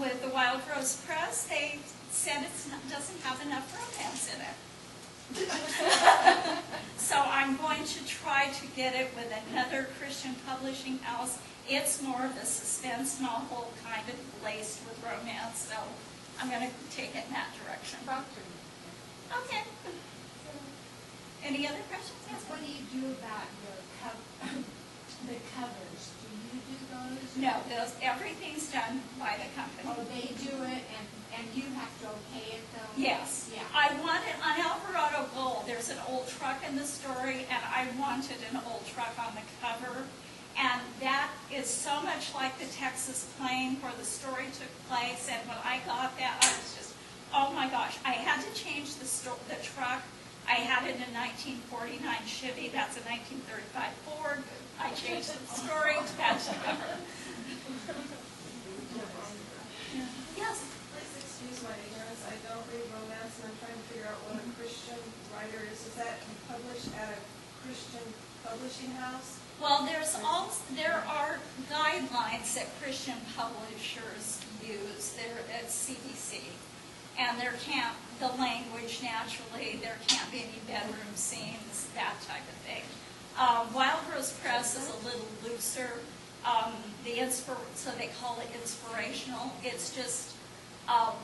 with the Wild Rose Press, they said it doesn't have enough romance in it. So I'm going to try to get it with another Christian publishing house. It's more of a suspense novel, kind of laced with romance, so I'm going to take it in that direction. Okay. Any other questions? Yes. What do you do about the covers? Do you do those? No, everything's done by the company. Oh, they do it, and you have to okay it though? Yes. Yeah. I wanted, on Alvarado Gold, there's an old truck in the story, and I wanted an old truck on the cover. And that is so much like the Texas plane where the story took place. And when I got that, I was just, oh my gosh. I had to change the truck. I had it in 1949 Chevy. That's a 1935 Ford. I changed the story to match the cover. Yes? Please excuse my ignorance. I don't read romance, and I'm trying to figure out what a Christian writer is. Is that published at a Christian publishing house? Well, there are guidelines that Christian publishers use. They're at CBC. And the language naturally, there can't be any bedroom scenes, that type of thing. Wild Rose Press is a little looser. So they call it inspirational. It's just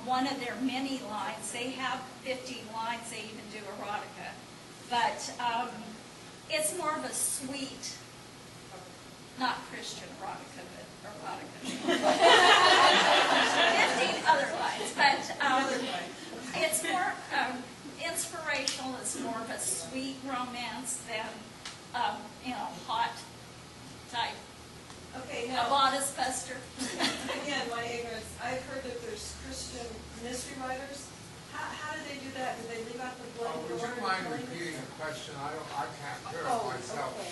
one of their many lines. They have 15 lines. They even do erotica. But it's more of a sweet, not Christian erotica, but erotica. 15 other lines. But it's more inspirational. It's more of a sweet romance than, hot type. Okay, A now, bodice buster. again, my ignorance. I've heard that there's Christian mystery writers. How do they do that? Do they leave out the blood? Would you mind repeating the question? I can't hear it myself. Okay.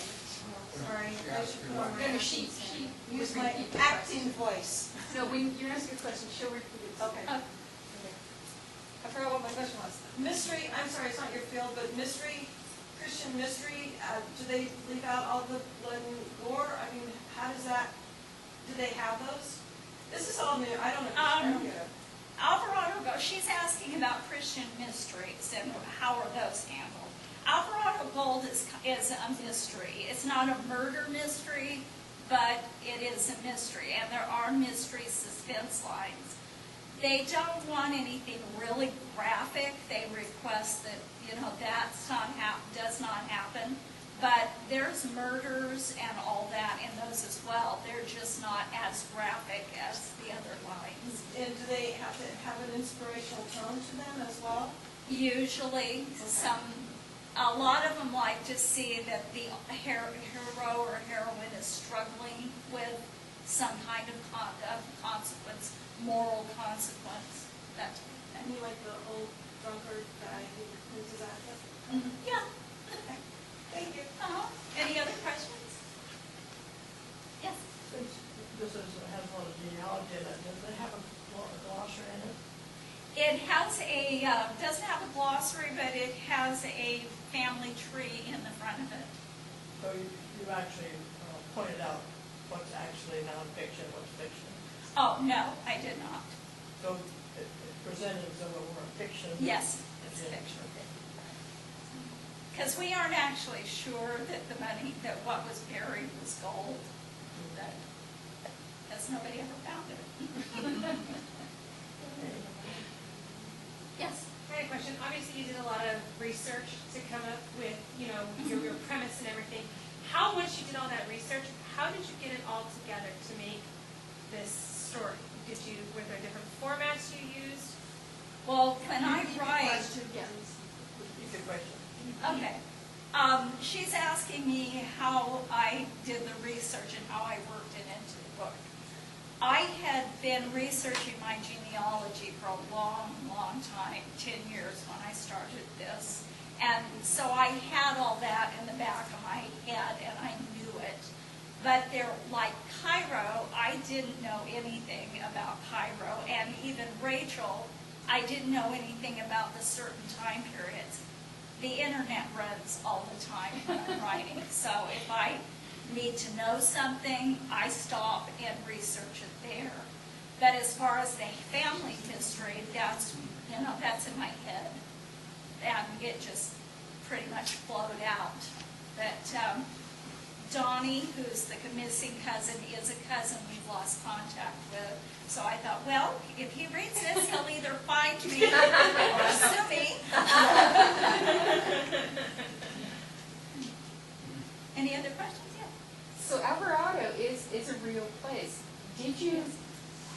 Sorry, Yeah, I should put on you're my, right. use my acting voice. No, when you ask a question, she'll repeat it. Okay. I forgot what my question was. Mystery, I'm sorry, it's not your field, but mystery, Christian mystery, do they leave out all the blood and gore? I mean, how does that, do they have those? This is all new, I don't know. I don't get it. Alvarado Gold, she's asking about Christian mysteries and how are those handled. Alvarado Gold is a mystery. It's not a murder mystery, but it is a mystery, and there are mystery suspense lines. They don't want anything really graphic. They request that, does not happen. But there's murders and all that in those as well. They're just not as graphic as the other lines. And do they have to have an inspirational tone to them as well? Usually, a lot of them like to see that the hero or heroine is struggling with some kind of consequence, moral consequence, that type of I thing. mean, like the old drunkard guy who loses access? Yeah. Okay. Thank you. Any other questions? Yes. Since this has a lot of genealogy in it, does it have a glossary in it? It has doesn't have a glossary, but it has a family tree in the front of it. So you actually pointed out what's actually nonfiction, what's fiction. Oh, no, I did not. So it presented as though it were fiction. Yes, it's fiction. Because we aren't actually sure that what was buried was gold. Because nobody ever found it. Yes? I had a question. Obviously, you did a lot of research to come up with, your premise and everything. How once you did all that research, how did you get it all together to make this story? Were there different formats you used? Well, when I write... Repeat the question. Okay. She's asking me how I did the research and how I worked it into the book. I had been researching my genealogy for a long, long time, 10 years when I started this. And so I had all that in the back of my head and I knew it. But like Cairo, I didn't know anything about Cairo. And even Rachel, I didn't know anything about the certain time periods. The internet runs all the time when I'm writing. So if I need to know something, I stop and research it there. But as far as the family history, that's, that's in my head. And it just pretty much flowed out. But Donnie, who's the missing cousin, is a cousin we've lost contact with. So I thought, well, if he reads this, he'll either find me or sue me. Any other questions? Yeah. So Alvarado is a real place. Did you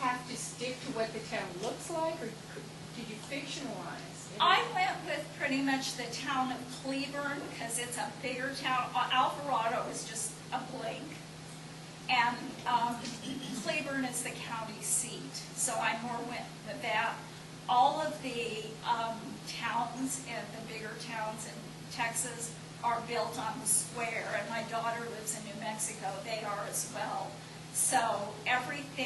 have to stick to what the town looks like, or did you fictionalize? I went with pretty much the town of Cleburne because it's a bigger town. Alvarado is just a blink. And Cleburne is the county seat, so I more went with that. All of the towns and the bigger towns in Texas are built on the square, and my daughter lives in New Mexico. They are as well. So everything